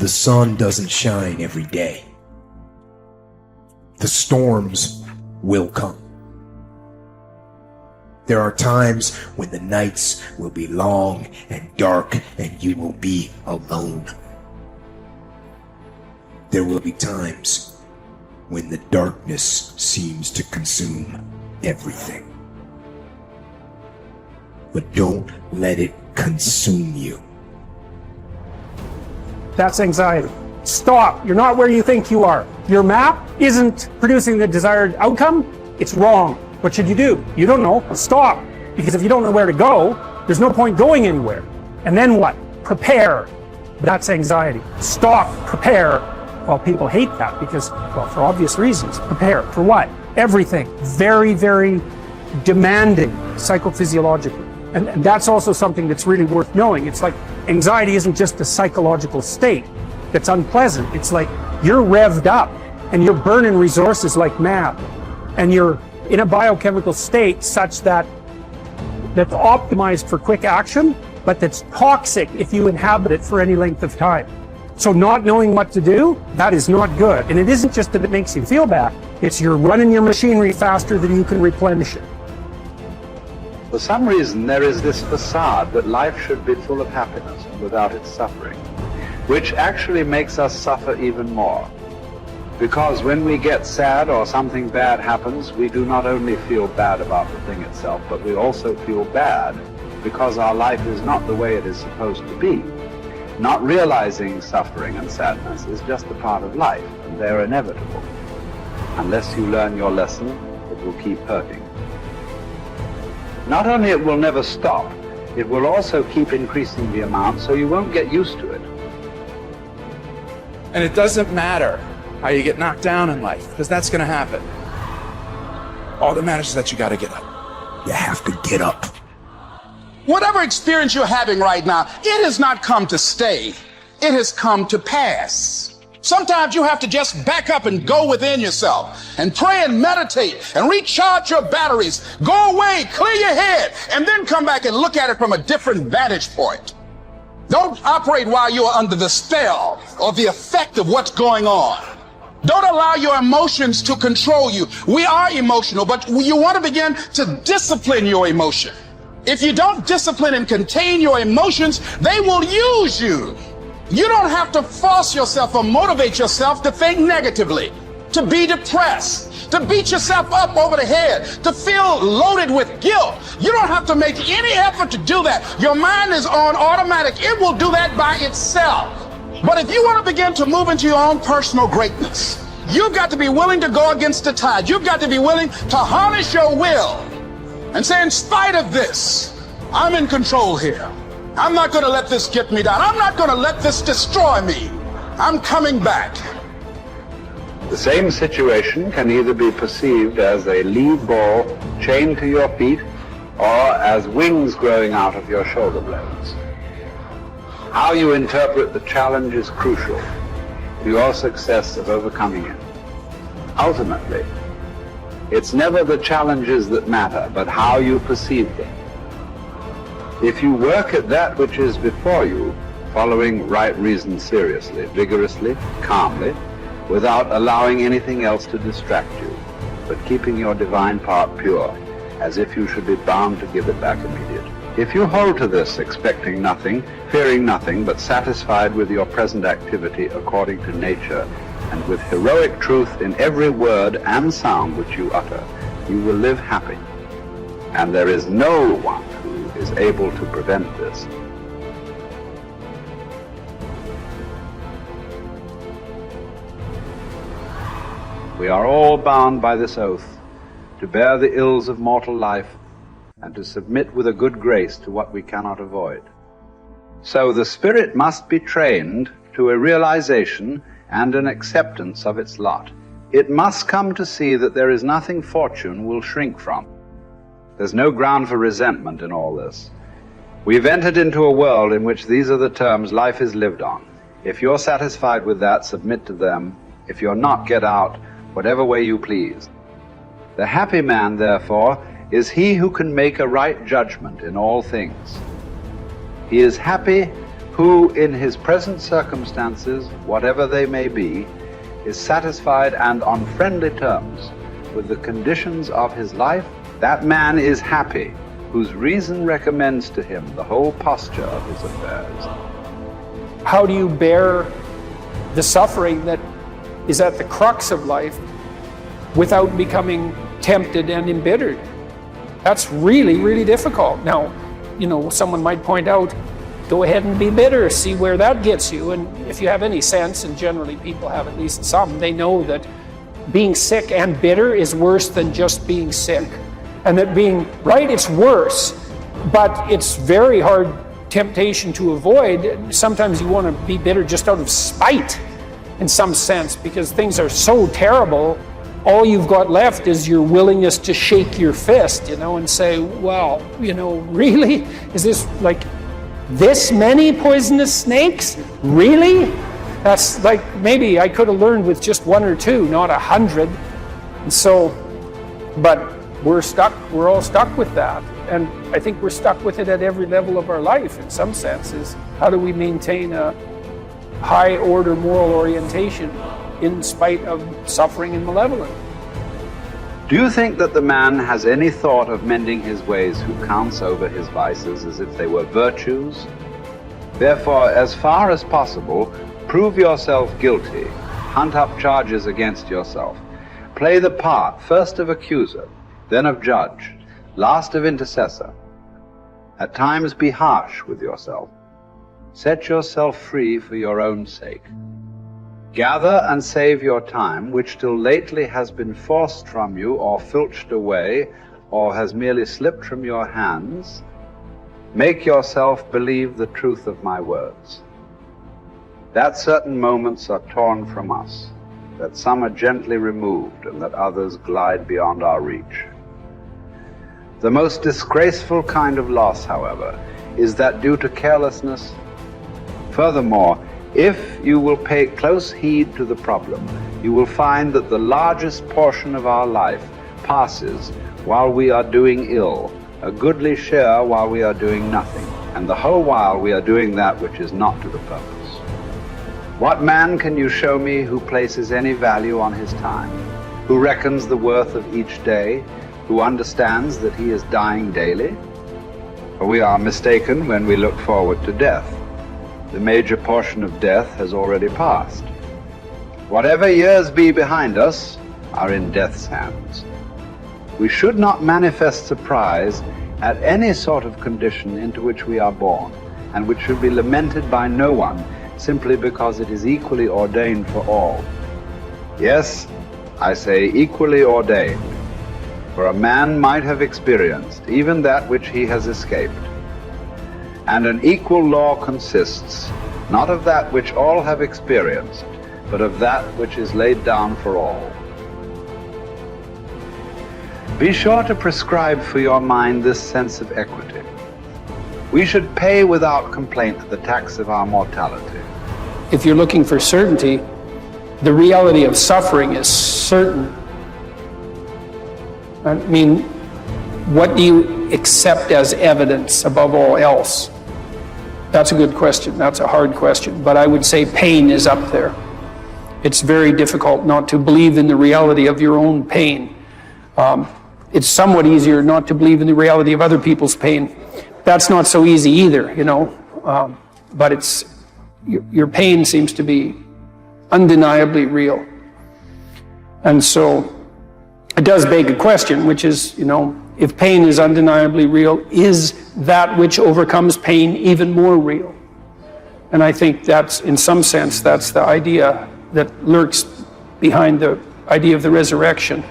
The sun doesn't shine every day. The storms will come. There are times when the nights will be long and dark and you will be alone. There will be times when the darkness seems to consume everything. But don't let it consume you. That's anxiety. Stop. You're not where you think you are. Your map isn't producing the desired outcome. It's wrong. What should you do? You don't know. Stop. Because if you don't know where to go, there's no point going anywhere. And then what? Prepare. That's anxiety. Stop. Prepare. Well, people hate that because, well, for obvious reasons. Prepare. For what? Everything. Very, very demanding psychophysiologically. And that's also something that's really worth knowing. It's like anxiety isn't just a psychological state that's unpleasant. It's like you're revved up and you're burning resources like mad. And you're in a biochemical state such that's optimized for quick action, but that's toxic if you inhabit it for any length of time. So not knowing what to do, that is not good. And it isn't just that it makes you feel bad. It's you're running your machinery faster than you can replenish it. For some reason, there is this facade that life should be full of happiness and without its suffering, which actually makes us suffer even more. Because when we get sad or something bad happens, we do not only feel bad about the thing itself, but we also feel bad because our life is not the way it is supposed to be. Not realizing suffering and sadness is just a part of life, and they're inevitable. Unless you learn your lesson, it will keep hurting. Not only it will never stop, it will also keep increasing the amount, so you won't get used to it. And it doesn't matter how you get knocked down in life, because that's going to happen. All that matters is that you got to get up. You have to get up. Whatever experience you're having right now, it has not come to stay. It has come to pass. Sometimes you have to just back up and go within yourself and pray and meditate and recharge your batteries. Go away, clear your head, and then come back and look at it from a different vantage point. Don't operate while you are under the spell or the effect of what's going on. Don't allow your emotions to control you. We are emotional, but you want to begin to discipline your emotion. If you don't discipline and contain your emotions, they will use you. You don't have to force yourself or motivate yourself to think negatively, to be depressed, to beat yourself up over the head, to feel loaded with guilt. You don't have to make any effort to do that. Your mind is on automatic. It will do that by itself. But if you want to begin to move into your own personal greatness, you've got to be willing to go against the tide. You've got to be willing to harness your will and say, in spite of this, I'm in control here. I'm not going to let this get me down. I'm not going to let this destroy me. I'm coming back. The same situation can either be perceived as a lead ball chained to your feet or as wings growing out of your shoulder blades. How you interpret the challenge is crucial to your success of overcoming it. Ultimately, it's never the challenges that matter, but how you perceive them. If you work at that which is before you, following right reason seriously, vigorously, calmly, without allowing anything else to distract you, but keeping your divine part pure, as if you should be bound to give it back immediately. If you hold to this, expecting nothing, fearing nothing, but satisfied with your present activity according to nature, and with heroic truth in every word and sound which you utter, you will live happy. And there is no one who is able to prevent this. We are all bound by this oath to bear the ills of mortal life and to submit with a good grace to what we cannot avoid. So the spirit must be trained to a realization and an acceptance of its lot. It must come to see that there is nothing fortune will shrink from. There's no ground for resentment in all this. We've entered into a world in which these are the terms life is lived on. If you're satisfied with that, submit to them. If you're not, get out, whatever way you please. The happy man, therefore, is he who can make a right judgment in all things. He is happy who in his present circumstances, whatever they may be, is satisfied and on friendly terms with the conditions of his life, that man is happy, whose reason recommends to him the whole posture of his affairs. How do you bear the suffering that is at the crux of life without becoming tempted and embittered? That's really, really difficult. Now, someone might point out, go ahead and be bitter, see where that gets you. And if you have any sense, and generally people have at least some, they know that being sick and bitter is worse than just being sick. And that being right, it's worse, but it's very hard temptation to avoid. Sometimes you want to be bitter just out of spite in some sense, because things are so terrible. All you've got left is your willingness to shake your fist, and say, well, really? Is this like this many poisonous snakes? Really? That's like, maybe I could have learned with just 1 or 2, not 100. And so, but we're all stuck with that. And I think we're stuck with it at every level of our life in some senses. How do we maintain a high order moral orientation in spite of suffering and malevolence? Do you think that the man has any thought of mending his ways who counts over his vices as if they were virtues? Therefore, as far as possible, prove yourself guilty, hunt up charges against yourself, play the part first of accuser, then of judge, last of intercessor. At times be harsh with yourself. Set yourself free for your own sake. Gather and save your time, which till lately has been forced from you or filched away, or has merely slipped from your hands. Make yourself believe the truth of my words, that certain moments are torn from us, that some are gently removed, and that others glide beyond our reach. The most disgraceful kind of loss, however, is that due to carelessness. Furthermore, if you will pay close heed to the problem, you will find that the largest portion of our life passes while we are doing ill, a goodly share while we are doing nothing, and the whole while we are doing that which is not to the purpose. What man can you show me who places any value on his time, who reckons the worth of each day, who understands that he is dying daily? For we are mistaken when we look forward to death. The major portion of death has already passed. Whatever years be behind us are in death's hands. We should not manifest surprise at any sort of condition into which we are born, and which should be lamented by no one, simply because it is equally ordained for all. Yes, I say equally ordained, for a man might have experienced even that which he has escaped. And an equal law consists not of that which all have experienced, but of that which is laid down for all. Be sure to prescribe for your mind this sense of equity. We should pay without complaint the tax of our mortality. If you're looking for certainty, the reality of suffering is certain. I mean, what do you accept as evidence above all else? That's a good question. That's a hard question. But I would say pain is up there. It's very difficult not to believe in the reality of your own pain. It's somewhat easier not to believe in the reality of other people's pain. That's not so easy either, but it's your pain seems to be undeniably real. And so it does beg a question, which is, if pain is undeniably real, is that which overcomes pain even more real? And I think that's, in some sense, that's the idea that lurks behind the idea of the resurrection.